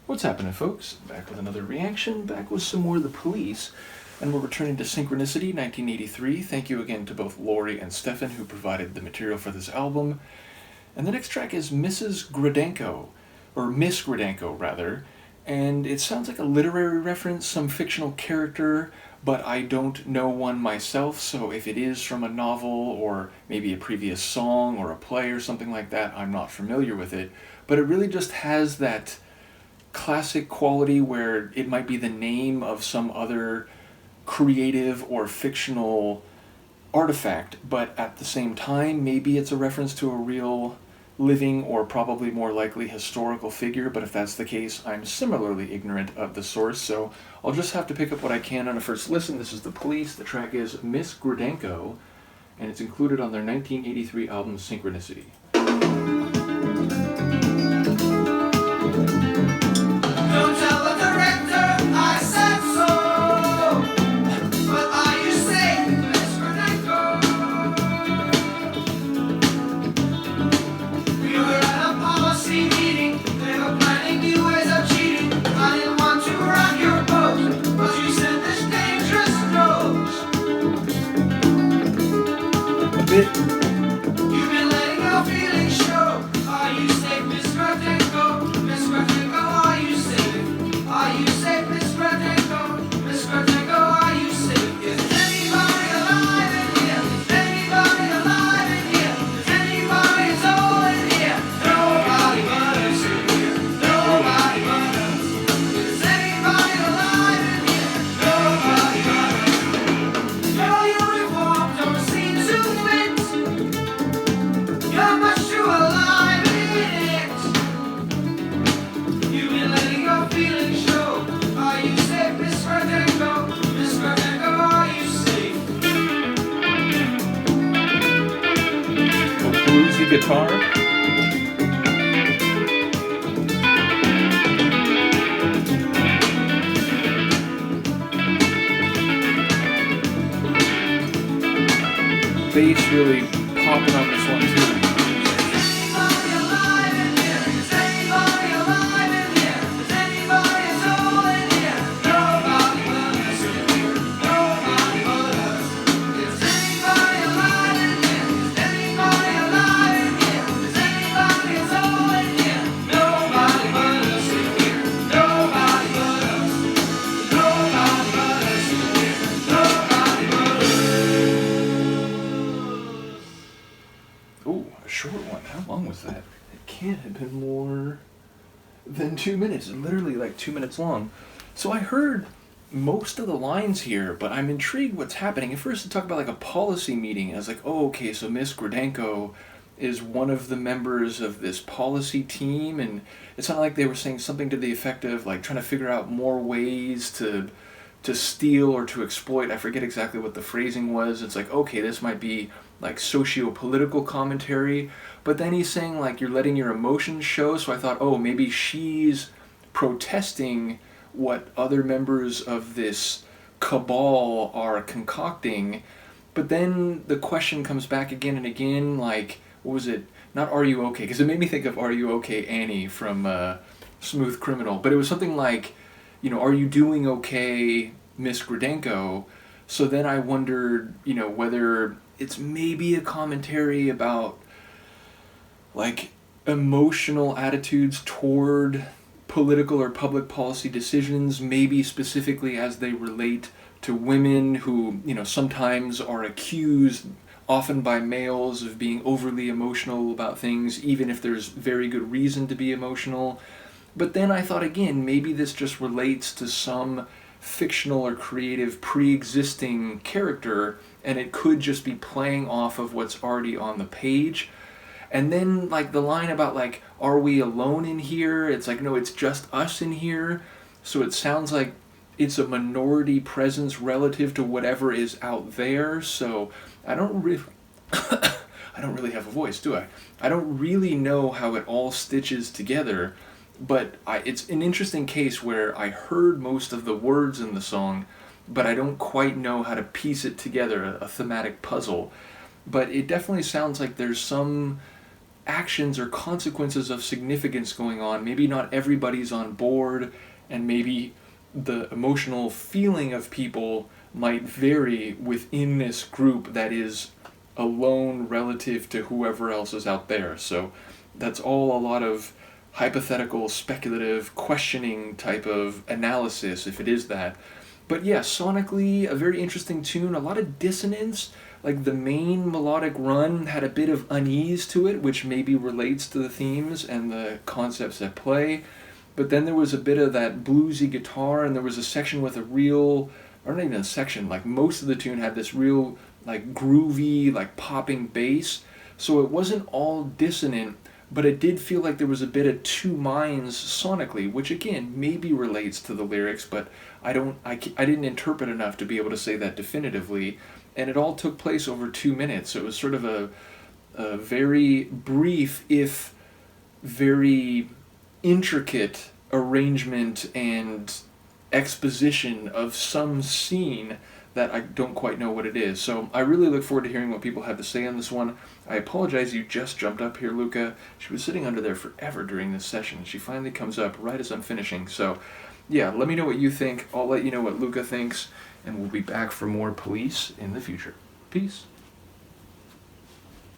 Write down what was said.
What's happening, folks? Back with another reaction, back with some more of The Police, and we're returning to Synchronicity, 1983. Thank you again to both Lori and Stefan who provided the material for this album. And the next track is Mrs. Gradenko, or Miss Gradenko, rather, and it sounds like a literary reference, some fictional character, but I don't know one myself, so if it is from a novel or maybe a previous song or a play or something like that, I'm not familiar with it. But it really just has that classic quality where it might be the name of some other creative or fictional artifact, but at the same time, maybe it's a reference to a real living or probably more likely historical figure, but if that's the case, I'm similarly ignorant of the source, so I'll just have to pick up what I can on a first listen. This is The Police, the track is Miss Gradenko, and it's included on their 1983 album Synchronicity. You've been letting your feelings show. Are you safe, Miss Gradenko? Miss Gradenko, are you safe? Are you safe, Miss Gradenko? Miss Gradenko, are you safe? Is anybody alive in here? Is anybody alive in here? Is anybody soul in here? Nobody but us in here. Nobody but us. Is anybody alive in here? Nobody but us. Your uniform don't seem to fit. You're much too alive in it. You've been letting your feelings show. Are you safe, Miss Gradenko? Miss Gradenko, are you safe? A bluesy guitar. Bass really popping on this one too. Short one. How long was that? It can't have been more than 2 minutes. Literally like 2 minutes long. So I heard most of the lines here, but I'm intrigued what's happening. At first, to talk about like a policy meeting. I was like, oh, okay, so Miss Gradenko is one of the members of this policy team, and it sounded like they were saying something to the effect of like trying to figure out more ways to steal or to exploit. I forget exactly what the phrasing was. It's like, okay, this might be like socio-political commentary, but then he's saying like you're letting your emotions show, so I thought, oh, maybe she's protesting what other members of this cabal are concocting. But then the question comes back again and again, like, what was it? Not Are You Okay? Because it made me think of Are You Okay, Annie from Smooth Criminal, but it was something like, you know, are you doing okay, Miss Gradenko? So then I wondered, you know, whether it's maybe a commentary about like emotional attitudes toward political or public policy decisions, maybe specifically as they relate to women who, you know, sometimes are accused, often by males, of being overly emotional about things, even if there's very good reason to be emotional. But then I thought again, maybe this just relates to some fictional or creative pre-existing character, and it could just be playing off of what's already on the page. And then like the line about like, are we alone in here? It's like, no, it's just us in here. So it sounds like it's a minority presence relative to whatever is out there. So I don't really I don't really have a voice, do I? I don't really know how it all stitches together. But it's an interesting case where I heard most of the words in the song, but I don't quite know how to piece it together, a thematic puzzle. But it definitely sounds like there's some actions or consequences of significance going on. Maybe not everybody's on board, and maybe the emotional feeling of people might vary within this group that is alone relative to whoever else is out there. So that's all a lot of hypothetical, speculative, questioning type of analysis, if it is that. But yeah, sonically, a very interesting tune, a lot of dissonance. Like the main melodic run had a bit of unease to it, which maybe relates to the themes and the concepts at play. But then there was a bit of that bluesy guitar, and there was a section with a real, or not even a section, like most of the tune had this real, like groovy, like popping bass. So it wasn't all dissonant, but it did feel like there was a bit of two minds sonically, which again maybe relates to the lyrics, but I didn't interpret enough to be able to say that definitively. And it all took place over 2 minutes, so it was sort of a very brief, if very intricate arrangement and exposition of some scene that I don't quite know what it is. So I really look forward to hearing what people have to say on this one. I apologize you just jumped up here, Luca. She was sitting under there forever during this session. She finally comes up right as I'm finishing. So yeah, let me know what you think. I'll let you know what Luca thinks, and we'll be back for more Police in the future. Peace.